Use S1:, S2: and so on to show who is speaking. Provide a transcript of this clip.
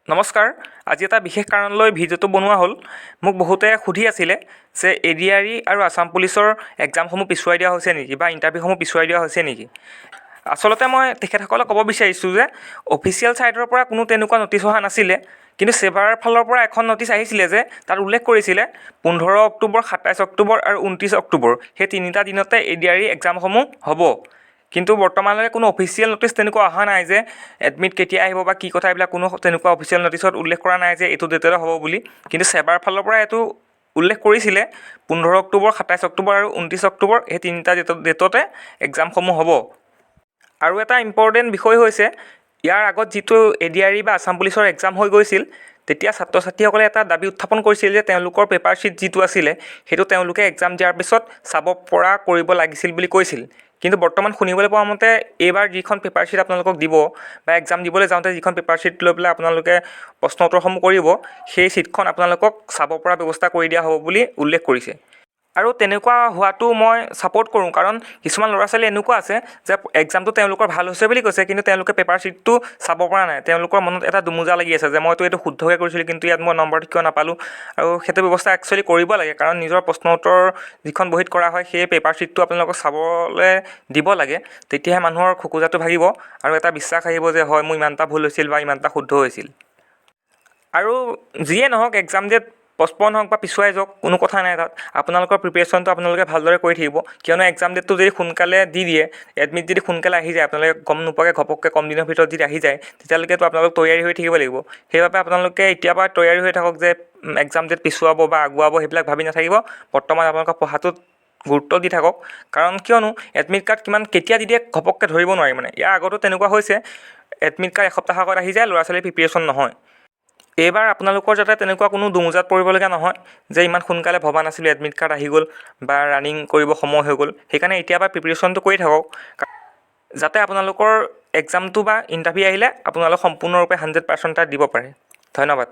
S1: নমস্কাৰ। আজি এটা বিশেষ কাৰণলৈ ভিডিঅ'টো বনোৱা হ'ল। মোক বহুতে সুধি আছিলে যে ADRE আৰু আছাম পুলিচৰ এক্সামসমূহ পিছুৱাই দিয়া হৈছে নেকি বা ইণ্টাৰভিউসমূহ পিছুৱাই দিয়া হৈছে নেকি। আচলতে মই তেখেতসকলক ক'ব বিচাৰিছোঁ যে অফিচিয়েল ছাইটৰ পৰা কোনো তেনেকুৱা ন'টিছ অহা নাছিলে, কিন্তু ছেবাৰ ফালৰ পৰা এখন ন'টিছ আহিছিলে যে তাত উল্লেখ কৰিছিলে 15 অক্টোবৰ, 27 অক্টোবৰ আৰু 29 অক্টোবৰ সেই তিনিটা দিনতে ADRE এক্সামসমূহ হ'ব। কিন্তু বৰ্তমানলৈকে কোনো অফিচিয়েল ন'টিছ তেনেকুৱা অহা নাই যে এডমিট কেতিয়া আহিব বা কি কথা, এইবিলাক কোনো তেনেকুৱা অফিচিয়েল ন'টিছত উল্লেখ কৰা নাই যে এইটো ডেটতে হ'ব বুলি। কিন্তু ছেবাৰ ফালৰ পৰা এইটো উল্লেখ কৰিছিলে 15 অক্টোবৰ, 27 অক্টোবৰ আৰু 29 অক্টোবৰ এই তিনিটা ডেটতে এক্সামসমূহ হ'ব। আৰু এটা ইম্পৰ্টেণ্ট বিষয় হৈছে, ইয়াৰ আগত যিটো ADRE বা আছাম পুলিচৰ এক্সাম হৈ গৈছিল, তেতিয়া ছাত্ৰ ছাত্ৰীসকলে এটা দাবী উত্থাপন কৰিছিল যে তেওঁলোকৰ পেপাৰ শ্বীট যিটো আছিলে সেইটো তেওঁলোকে এক্সাম দিয়াৰ পিছত চাব পৰা কৰিব লাগিছিল বুলি কৈছিল। কিন্তু বৰ্তমান শুনিবলৈ পোৱা মতে এইবাৰ যিখন পেপাৰ শ্বীট আপোনালোকক দিব বা এক্সাম দিবলৈ যাওঁতে যিখন পেপাৰ শ্বীট লৈ পেলাই আপোনালোকে প্ৰশ্ন উত্তৰসমূহ কৰিব, সেই শ্বীটখন আপোনালোকক চাব পৰা ব্যৱস্থা কৰি দিয়া হ'ব বুলি উল্লেখ কৰিছে। আৰু তেনেকুৱা হোৱাটো মই ছাপোৰ্ট কৰোঁ, কাৰণ কিছুমান ল'ৰা ছোৱালী এনেকুৱা আছে যে এক্সামটো তেওঁলোকৰ ভাল হৈছে বুলি কৈছে, কিন্তু তেওঁলোকে পেপাৰ শ্বীটটো চাব পৰা নাই। তেওঁলোকৰ মনত এটা দুমোজা লাগি আছে যে মইতো এইটো শুদ্ধকৈ কৰিছিলোঁ, কিন্তু ইয়াত মই নম্বৰটো কিয় নাপালোঁ। আৰু সেইটো ব্যৱস্থা একচুৱেলি কৰিব লাগে, কাৰণ নিজৰ প্ৰশ্ন উত্তৰ যিখন বহীত কৰা হয় সেই পেপাৰ শ্বীটটো আপোনালোকক চাবলৈ দিব লাগে। তেতিয়াহে মানুহৰ খোকোজাটো ভাগিব আৰু এটা বিশ্বাস আহিব যে হয় মোৰ ইমানটা ভুল হৈছিল বা ইমানটা শুদ্ধ হৈছিল। আৰু যিয়ে নহওক, এক্সাম ডেট পষ্টপন হওক বা পিছুৱাই যাওক, কোনো কথা নাই তাত। আপোনালোকৰ প্ৰিপেৰেশ্যনটো আপোনালোকে ভালদৰে কৰি থাকিব, কিয়নো এক্সাম ডেটটো যদি সোনকালে দি দিয়ে, এডমিট যদি সোনকালে আহি যায়, আপোনালোকে গম নোপোৱাকৈ ঘপককৈ কম দিনৰ ভিতৰত যদি আহি যায়, তেতিয়ালৈকেতো আপোনালোক তৈয়াৰী হৈ থাকিব লাগিব। সেইবাবে আপোনালোকে এতিয়াৰ পৰা তৈয়াৰী হৈ থাকক যে এক্সাম ডেট পিছুৱাব বা আগুৱাব সেইবিলাক ভাবি নাথাকিব। বৰ্তমান আপোনালোকৰ পঢ়াটোত গুৰুত্ব দি থাকক, কাৰণ কিয়নো এডমিট কাৰ্ড কেতিয়া দি দিয়ে ঘপককৈ ধৰিব নোৱাৰি। মানে ইয়াৰ আগতো তেনেকুৱা হৈছে, এডমিট কাৰ্ড এসপ্তাহ আগত আহি যায়, ল'ৰা ছোৱালীৰ প্ৰিপেৰেশ্যন নহয়। এইবাৰ আপোনালোকৰ যাতে তেনেকুৱা কোনো দুমোজাত পৰিবলগীয়া নহয় যে ইমান সোনকালে ভবা নাছিলোঁ এডমিট কাৰ্ড আহি গ'ল বা ৰানিং কৰিব সময় হৈ গ'ল। সেইকাৰণে এতিয়াৰ পৰা প্ৰিপেৰেশ্যনটো কৰি থাকক, যাতে আপোনালোকৰ এক্সামটো বা ইণ্টাৰভিউ আহিলে আপোনালোক সম্পূৰ্ণৰূপে 100% তাত দিব পাৰে। ধন্যবাদ।